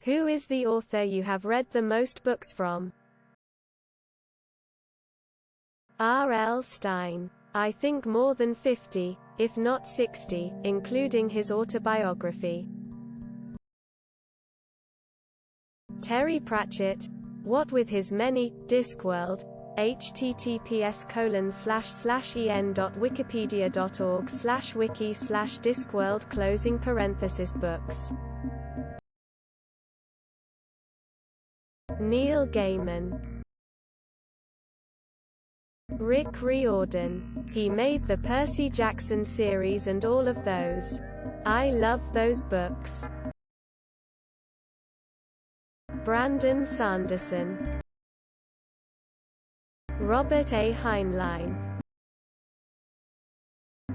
Who is the author you have read the most books from? R.L. Stine. I think more than 50, if not 60, including his autobiography. Terry Pratchett. What with his many, Discworld, https://en.wikipedia.org/wiki/discworld. Neil Gaiman. Rick Riordan. He made the Percy Jackson series and all of those. I love those books. Brandon Sanderson. Robert A. Heinlein.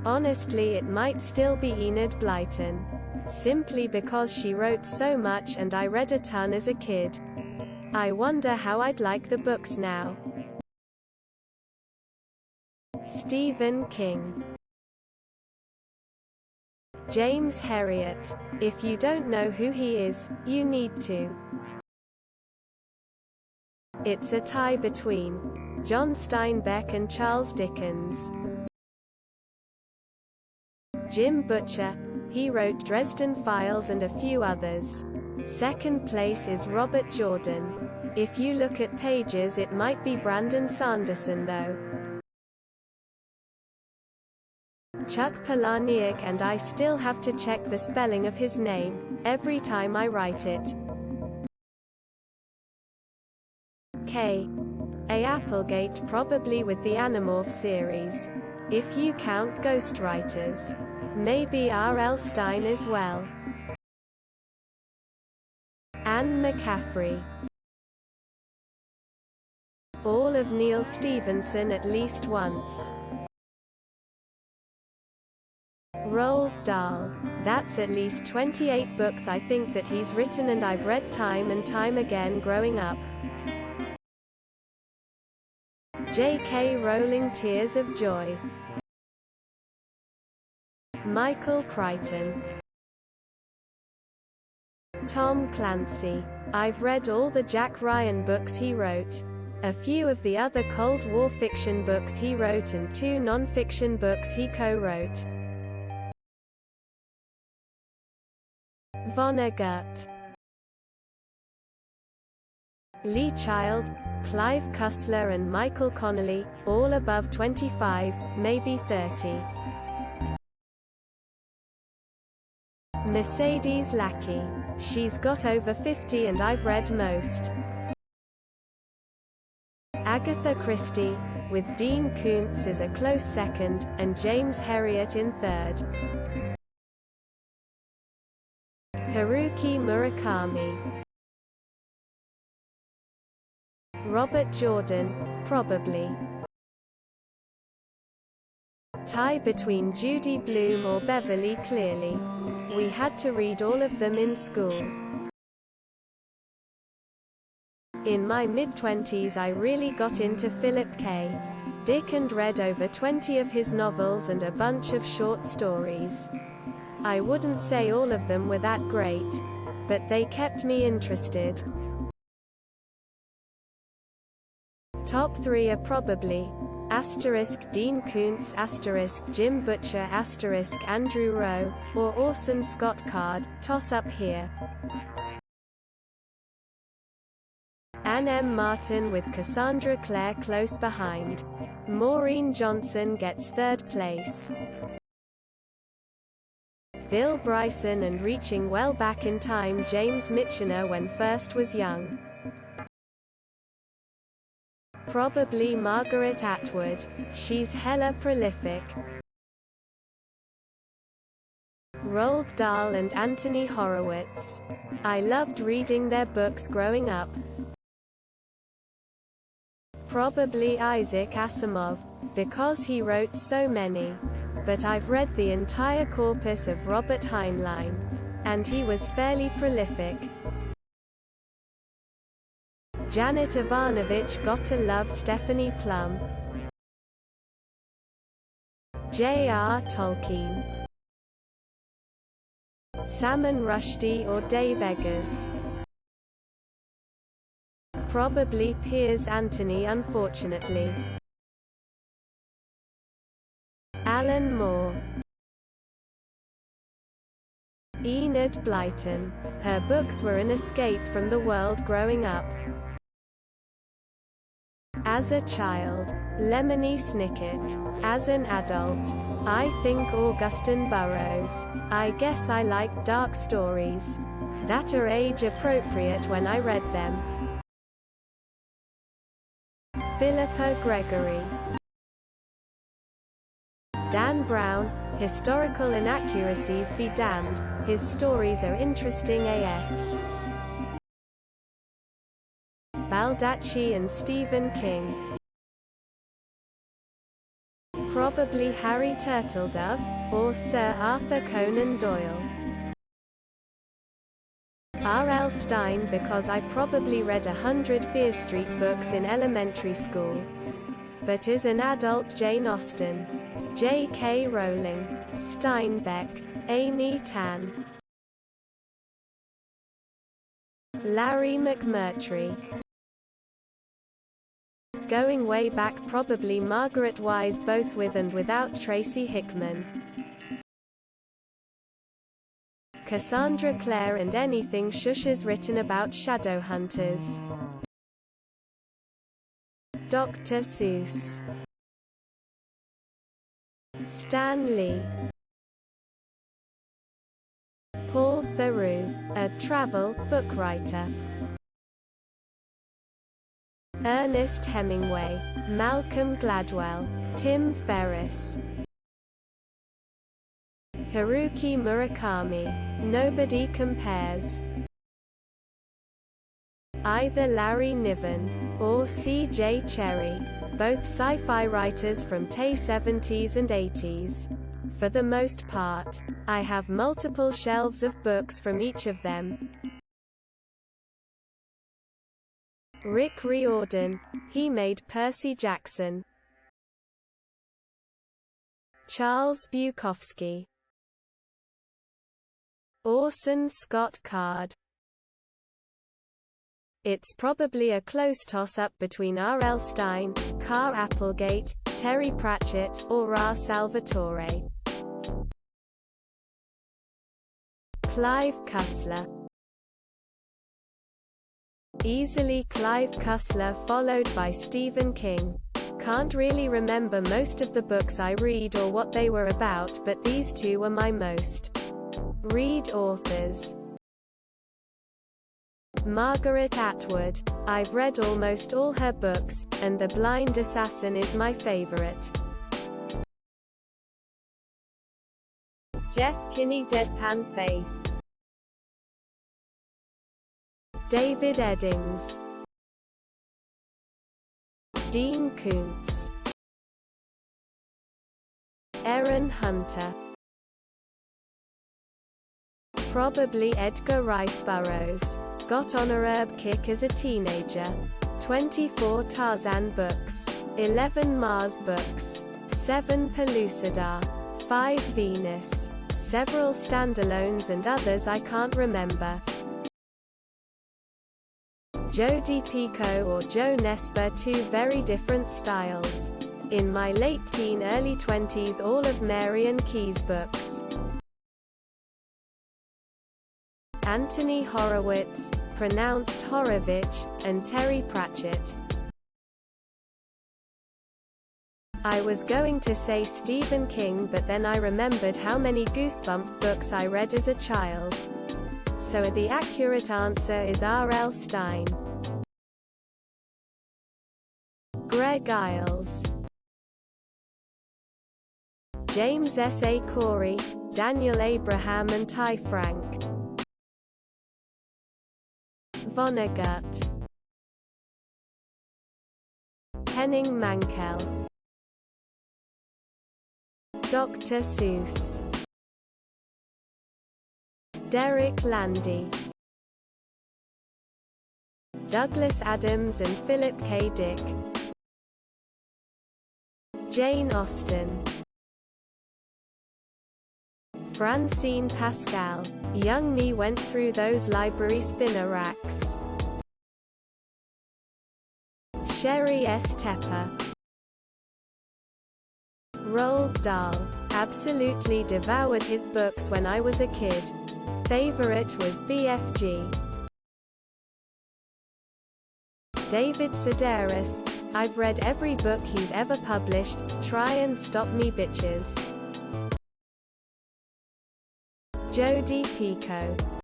Honestly, it might still be Enid Blyton. Simply because she wrote so much and I read a ton as a kid. I wonder how I'd like the books now. Stephen King. James Herriot. If you don't know who he is, you need to. It's a tie between John Steinbeck and Charles Dickens. Jim Butcher. He wrote Dresden Files and a few others. Second place is Robert Jordan. If you look at pages, it might be Brandon Sanderson though. Chuck Palahniuk, and I still have to check the spelling of his name every time I write it. K. A. Applegate, probably with the Animorph series. If you count ghostwriters. Maybe R.L. Stine as well. Anne McCaffrey. All of Neil Stephenson at least once. Roald Dahl. That's at least 28 books I think that he's written and I've read time and time again growing up. J.K. Rowling. Tears of Joy. Michael Crichton. Tom Clancy. I've read all the Jack Ryan books he wrote. A few of the other Cold War fiction books he wrote and 2 non-fiction books he co-wrote. Vonnegut. Lee Child, Clive Cussler and Michael Connelly, all above 25, maybe 30. Mercedes Lackey. She's got over 50 and I've read most. Agatha Christie, with Dean Koontz as a close second, and James Herriot in third. Haruki Murakami. Robert Jordan, probably. Tie between Judy Blume or Beverly Cleary. We had to read all of them in school. In my mid-20s I really got into Philip K. Dick and read over 20 of his novels and a bunch of short stories. I wouldn't say all of them were that great, but they kept me interested. Top 3 are probably Dean Koontz, Jim Butcher, Andrew Rowe, or Orson Scott Card, toss up here. Anne M. Martin with Cassandra Clare close behind. Maureen Johnson gets 3rd place. Bill Bryson and reaching well back in time James Michener when first was young. Probably Margaret Atwood. She's hella prolific. Roald Dahl and Anthony Horowitz. I loved reading their books growing up. Probably Isaac Asimov, because he wrote so many. But I've read the entire corpus of Robert Heinlein. And he was fairly prolific. Janet Ivanovich. Gotta love Stephanie Plum. J.R. Tolkien. Salman Rushdie or Dave Eggers. Probably Piers Anthony, unfortunately. Alan Moore. Enid Blyton. Her books were an escape from the world growing up. As a child, Lemony Snicket. As an adult, I think Augusten Burroughs. I guess I like dark stories that are age appropriate when I read them. Philippa Gregory. Dan Brown. Historical inaccuracies be damned, his stories are interesting AF. Baldacci and Stephen King. Probably Harry Turtledove, or Sir Arthur Conan Doyle. R.L. Stine, because I probably read 100 Fear Street books in elementary school. But as an adult, Jane Austen. J.K. Rowling. Steinbeck. Amy Tan. Larry McMurtry. Going way back, probably Margaret Wise, both with and without Tracy Hickman. Cassandra Clare and anything Shush has written about Shadowhunters. Dr. Seuss. Stan Lee. Paul Theroux, a travel book writer. Ernest Hemingway. Malcolm Gladwell. Tim Ferriss. Haruki Murakami. Nobody compares. Either Larry Niven or C.J. Cherry, both sci-fi writers from the 70s and 80s. For the most part, I have multiple shelves of books from each of them. Rick Riordan. He made Percy Jackson. Charles Bukowski. Orson Scott Card. It's probably a close toss-up between R.L. Stine, Carr Applegate, Terry Pratchett, or Ra Salvatore. Clive Cussler. Easily Clive Cussler, followed by Stephen King. Can't really remember most of the books I read or what they were about, but these two were my most read authors. Margaret Atwood. I've read almost all her books, and The Blind Assassin is my favorite. Jeff Kinney, Deadpan Face. David Eddings. Dean Koontz. Erin Hunter. Probably Edgar Rice Burroughs. Got on a herb kick as a teenager. 24 Tarzan books. 11 Mars books. 7 Pellucidar. 5 Venus. Several standalones and others I can't remember. Jodi Picoult or Jo Nesbø, two very different styles. In my late teen early 20s, all of Marian Keyes books. Anthony Horowitz, pronounced Horowitz, and Terry Pratchett. I was going to say Stephen King, but then I remembered how many Goosebumps books I read as a child. So the accurate answer is R.L. Stine. Greg Iles. James S. A. Corey, Daniel Abraham and Ty Frank. Vonnegut. Henning Mankell. Dr. Seuss. Derek Landy. Douglas Adams and Philip K. Dick. Jane Austen. Francine Pascal. Young me went through those library spinner racks. Sherry S. Tepper. Roald Dahl. Absolutely devoured his books when I was a kid. Favorite was BFG. David Sedaris. I've read every book he's ever published. Try and stop me, bitches. Jodi Picoult.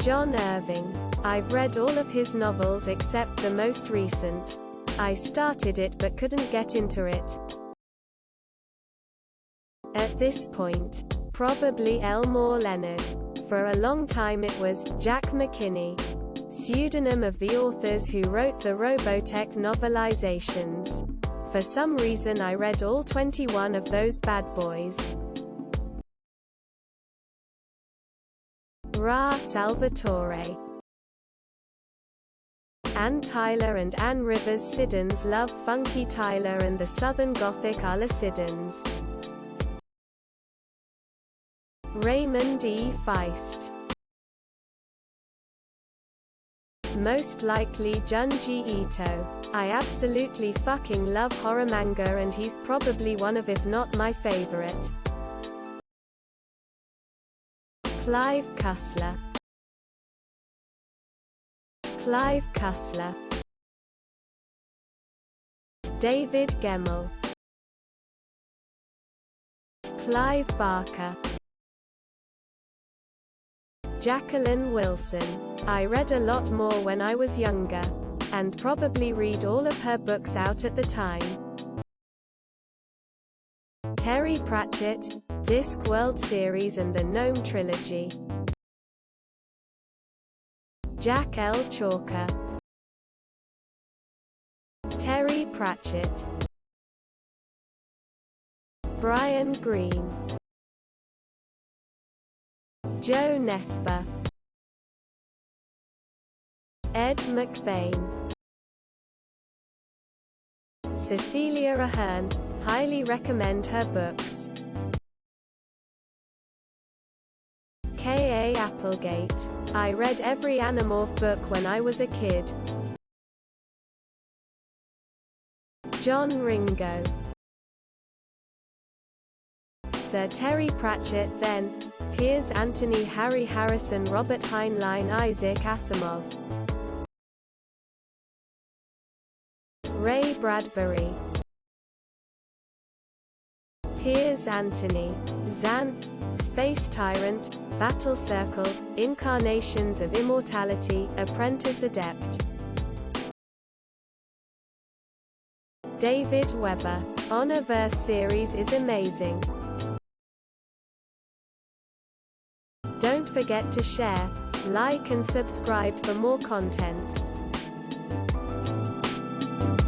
John Irving. I've read all of his novels except the most recent. I started it but couldn't get into it. At this point, probably Elmore Leonard. For a long time it was Jack McKinney, pseudonym of the authors who wrote the Robotech novelizations. For some reason I read all 21 of those bad boys. Ra Salvatore. Ann Tyler and Ann Rivers Siddons love Funky Tyler and the Southern Gothic Ulla Siddons. Raymond E. Feist. Most likely Junji Ito. I absolutely fucking love horror manga and he's probably one of, if not my favorite. Clive Cussler. Clive Cussler. David Gemmell. Clive Barker. Jacqueline Wilson. I read a lot more when I was younger, and probably read all of her books out at the time. Terry Pratchett, Discworld series and the Gnome trilogy. Jack L. Chalker. Terry Pratchett. Brian Greene. Joe Nesper. Ed McBain. Cecilia Ahern. Highly recommend her books. K. A. Applegate. I read every Animorph book when I was a kid. John Ringo. Sir Terry Pratchett, then Piers Anthony, Harry Harrison, Robert Heinlein, Isaac Asimov. Ray Bradbury. Piers Anthony. Xanth, Space Tyrant, Battle Circle, Incarnations of Immortality, Apprentice Adept. David Weber. Honorverse series is amazing. Don't forget to share, like and subscribe for more content.